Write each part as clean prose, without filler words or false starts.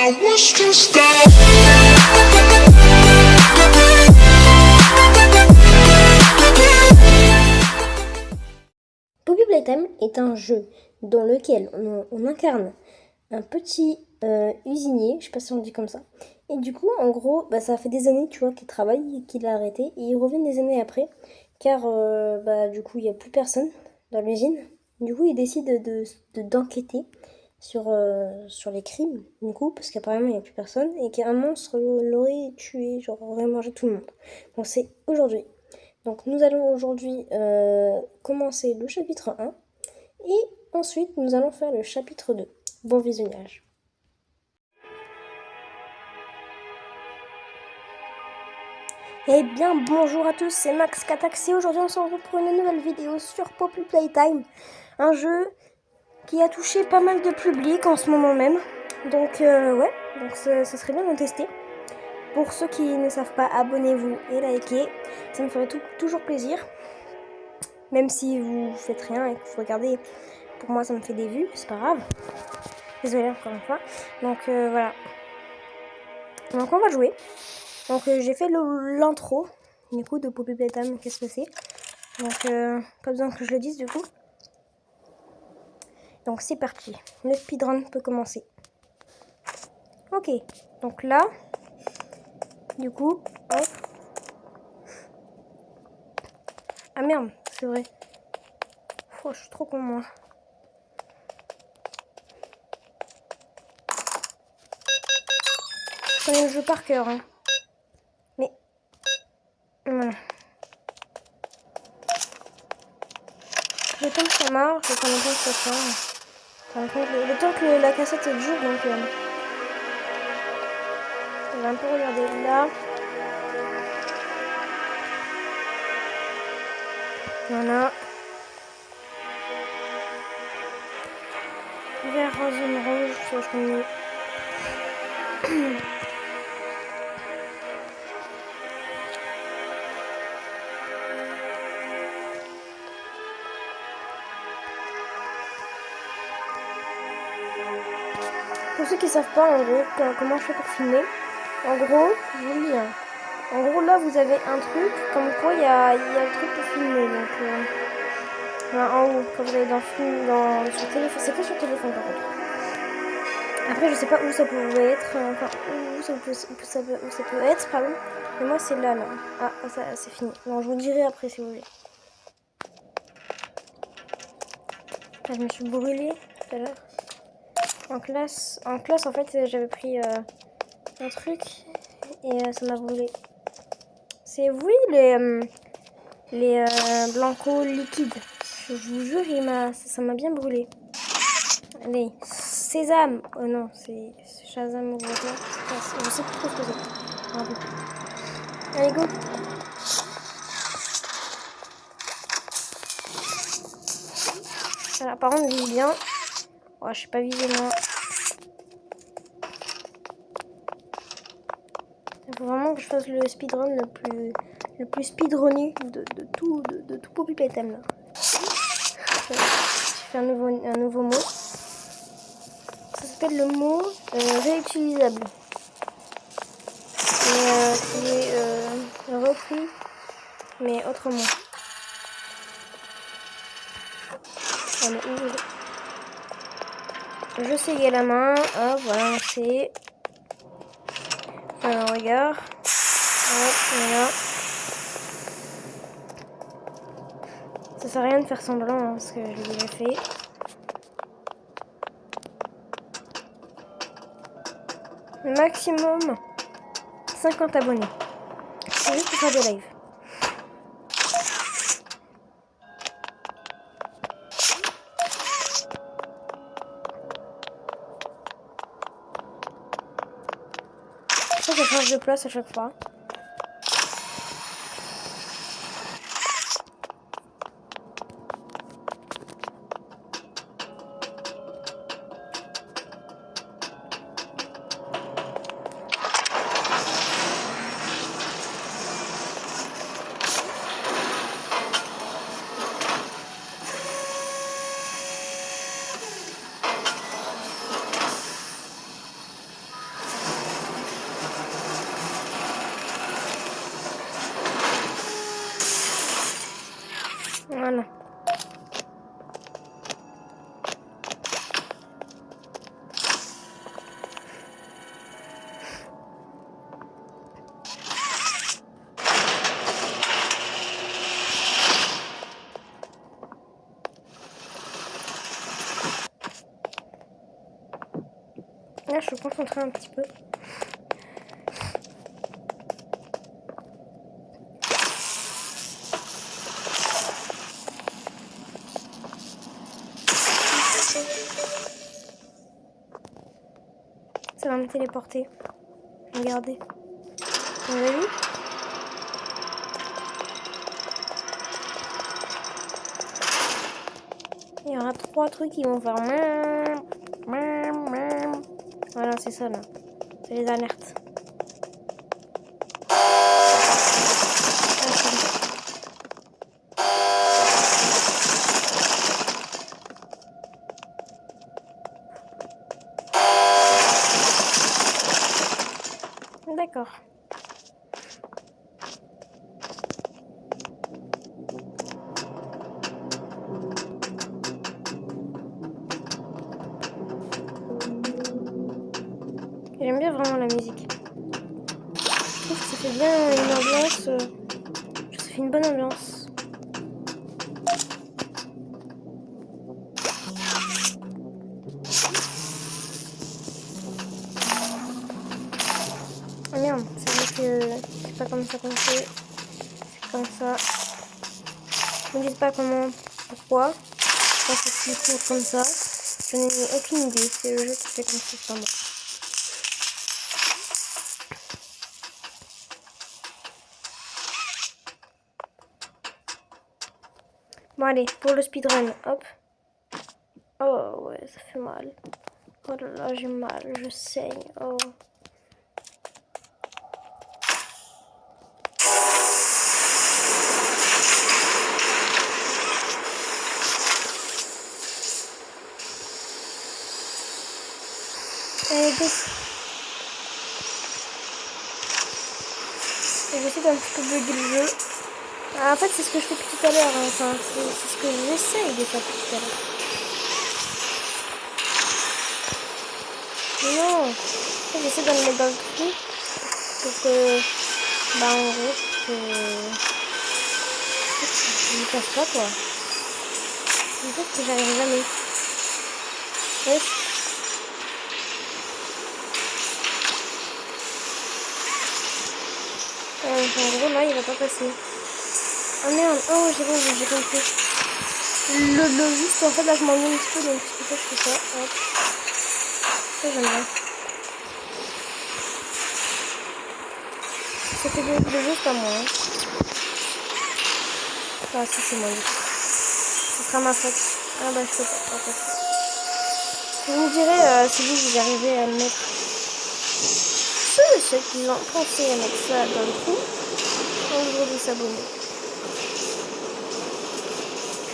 I was stressed out. Poppy Playtime est un jeu dans lequel on incarne un petit usinier, je sais pas si on dit comme ça. Et du coup, en gros, ça fait des années, tu vois, qu'il travaille et qu'il a arrêté. Et il revient des années après, car du coup, il n'y a plus personne dans l'usine. Du coup, il décide d'enquêter sur les crimes, du coup, parce qu'apparemment, il n'y a plus personne. Et qu'un monstre l'aurait tué, genre, aurait mangé tout le monde. Donc c'est aujourd'hui. Donc nous allons aujourd'hui commencer le chapitre 1. Et ensuite, nous allons faire le chapitre 2. Bon visionnage. Eh bien, bonjour à tous, c'est Max Kataxi. Aujourd'hui, on se retrouve pour une nouvelle vidéo sur Poppy Playtime. Un jeu qui a touché pas mal de public en ce moment même. Donc, donc ça serait bien de tester. Pour ceux qui ne savent pas, abonnez-vous et likez. Ça me ferait toujours plaisir. Même si vous faites rien et que vous regardez, pour moi ça me fait des vues, c'est pas grave. Désolée encore une fois. Donc voilà. Donc on va jouer. Donc j'ai fait l'intro du coup de Poppy Playtime, qu'est-ce que c'est. Donc pas besoin que je le dise du coup. Donc c'est parti. Le speedrun peut commencer. Ok. Donc là, du coup, hop. Ah merde, c'est vrai. Oh, je suis trop con moi. Je connais le jeu par cœur. Hein. Mais voilà. Le temps que ça marche, le temps que ça change. Le temps que la cassette dure, donc on va un peu regarder là. Voilà. Vert, rose, jaune, rouge, ça je connais. Pour ceux qui savent pas en gros comment je fais pour filmer, en gros, je vous le dis, hein. En gros là vous avez un truc, comme quoi il y a le truc pour filmer, donc voilà, en haut, quand vous allez sur téléphone, c'est que sur téléphone par contre. Après je sais pas où ça pouvait être, enfin où ça peut être, pardon, mais moi c'est là. Ah ça c'est fini, non je vous dirai après si vous voulez. Ah, je me suis brûlée tout à l'heure. En classe en fait j'avais pris un truc et ça m'a brûlé. C'est oui les blancos liquides. Je vous jure ça m'a bien brûlé. Allez, sésame. Oh non, c'est Shazam ou quoi. Je sais plus trop ce que c'est. Allez go. Voilà, par contre vise bien. Oh, je sais pas viser moi. Il faut vraiment que je fasse le speedrun le plus speedrunné de tout Poppy Playtime là. J'ai fait un nouveau mot. Ça s'appelle le mot réutilisable. Qui est repris mais autrement. Allez, je sais y a la main. Hop, voilà, on sait. Alors, regarde. Hop, voilà. Ça sert à rien de faire semblant, hein, parce que je l'ai déjà fait. Maximum 50 abonnés. C'est juste pour faire des lives. Ça change de place à chaque fois. Voilà. Là, je suis concentrée un petit peu. Ça va me téléporter. Regardez. Vous avez vu? Il y aura 3 trucs qui vont faire. Voilà, c'est ça là. C'est les alertes. D'accord. J'aime bien vraiment la musique. Je trouve que ça fait bien une ambiance. Ça fait une bonne ambiance. Ah merde, c'est vrai que c'est pas comme ça qu'on fait. C'est comme ça. Je ne dis pas comment, pourquoi. Je pense que c'est toujours comme ça. Je n'ai aucune idée. C'est le jeu qui fait comme ça, c'est pas moi. Bon allez, pour le speedrun, hop. Oh ouais, ça fait mal. Oh là là, j'ai mal, je saigne. Oh. Allez, go. J'essaie d'un petit peu bugger le jeu. Ah, en fait, c'est ce que je fais depuis tout à l'heure. Hein. Enfin, c'est ce que j'essaye de faire depuis tout à l'heure. Non, j'essaie de me mettre dans le trou pour que, bah en gros, que je ne passe pas quoi. En fait, que j'arrive jamais. Ouais. En gros, là, il va pas passer. Ah merde, oh, c'est bon, j'ai compris. Le juste, en fait, là, je m'ennuie un petit peu, donc c'est pour ça que je fais ça. Hop. Ça, j'aime bien. Ça fait le jeu, c'est pas moi. Hein. Ah, si, c'est moi. Ce sera ma faute. Ah, bah, je sais pas. En fait. Vous me direz si vous arrivez à le mettre. Ceux qui ont pensé à mettre ça dans le trou, ont le droit de s'abonner.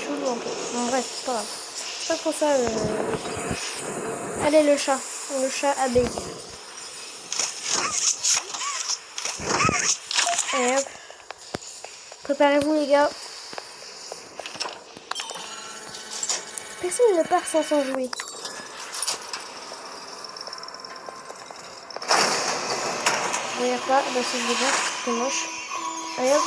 Chelou un peu. Bon, bref, c'est pas grave. C'est pas trop ça. Allez, le chat. Le chat abeille. Allez, hop. Préparez-vous, les gars. Personne ne part sans s'en jouer. Regarde pas, bah si je veux bien, c'est moche. Allez hop.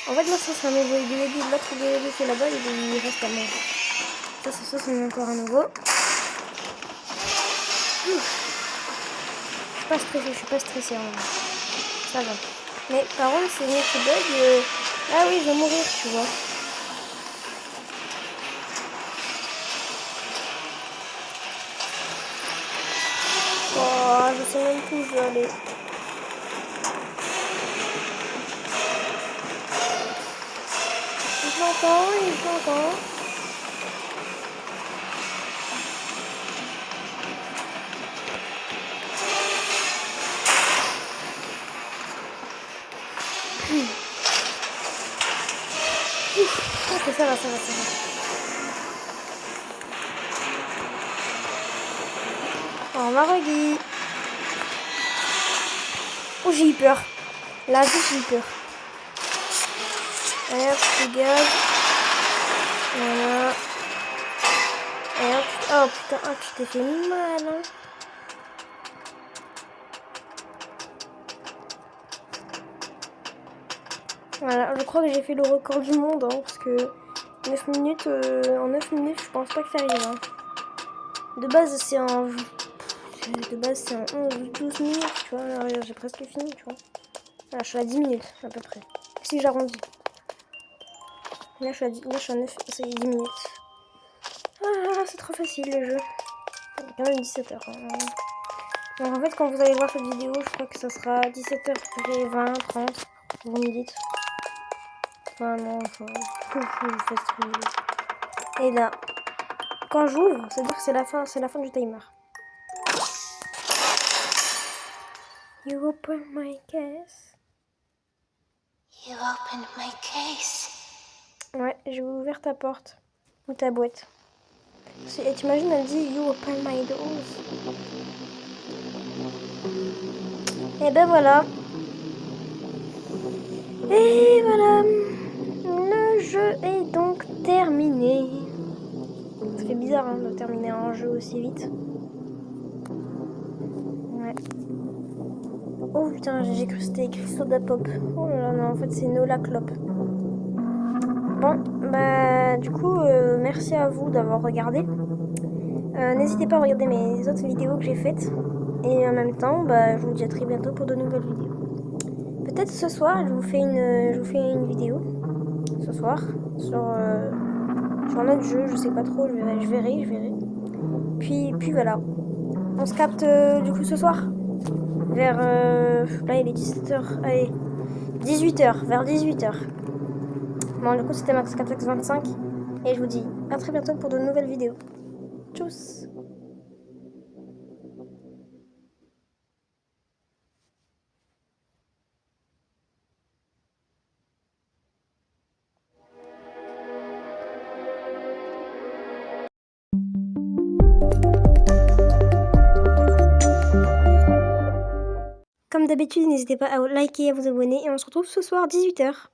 En fait, là, ça c'est un nouveau aiguille. L'autre aiguille qui est là-bas, il reste à manger. Ça, c'est encore un nouveau. Je suis pas stressée en vrai. Ça va. Mais par contre, c'est une qui bug. Ah oui, je vais mourir, tu vois. Oh, je sais même plus où je veux aller. Je l'entends. Ok, ça va. Au revoir, Guy. Oh, j'ai eu peur. Là, j'ai eu peur. Allez, hop, je dégage. Voilà. Et hop. Oh putain, ah, tu t'es fait mal. Hein. Voilà, je crois que j'ai fait le record du monde. Hein, parce que 9 minutes, en 9 minutes, je pense pas que ça arrive. Hein. De base, c'est en 11-12 minutes, tu vois. Là, j'ai presque fini, tu vois. Là, je suis à 10 minutes, à peu près. Si j'arrondis. Là, je suis à 9, c'est 10 minutes. Ah, c'est trop facile, le jeu. Il est quand même 17h. Hein. Donc, en fait, quand vous allez voir cette vidéo, je crois que ça sera 17h20, 30. Vous me dites. Enfin, non, enfin, vous faites ce que vous voulez. Et là, quand j'ouvre, c'est-à-dire que c'est la fin du timer. You open my case. You opened my case. Ouais, j'ai ouvert ta porte. Ou ta boîte. Et t'imagines, elle dit You open my doors. Et ben voilà. Et voilà. Le jeu est donc terminé. Ça fait bizarre hein, de terminer un jeu aussi vite. Ouais. Oh putain, j'ai cru que c'était écrit Soda Pop. Oh là là, non, en fait c'est Nola Clop. Bon, bah du coup, merci à vous d'avoir regardé. N'hésitez pas à regarder mes autres vidéos que j'ai faites. Et en même temps, bah, je vous dis à très bientôt pour de nouvelles vidéos. Peut-être ce soir, je vous fais une vidéo. Ce soir. Sur un autre jeu, je sais pas trop, je verrai. Puis voilà. On se capte du coup ce soir. Vers... là il est 17h. Allez. 18h. Vers 18h. Bon, du coup c'était MaxCatax25. Et je vous dis à très bientôt pour de nouvelles vidéos. Tchuss. Comme d'habitude, n'hésitez pas à liker et à vous abonner. Et on se retrouve ce soir 18h.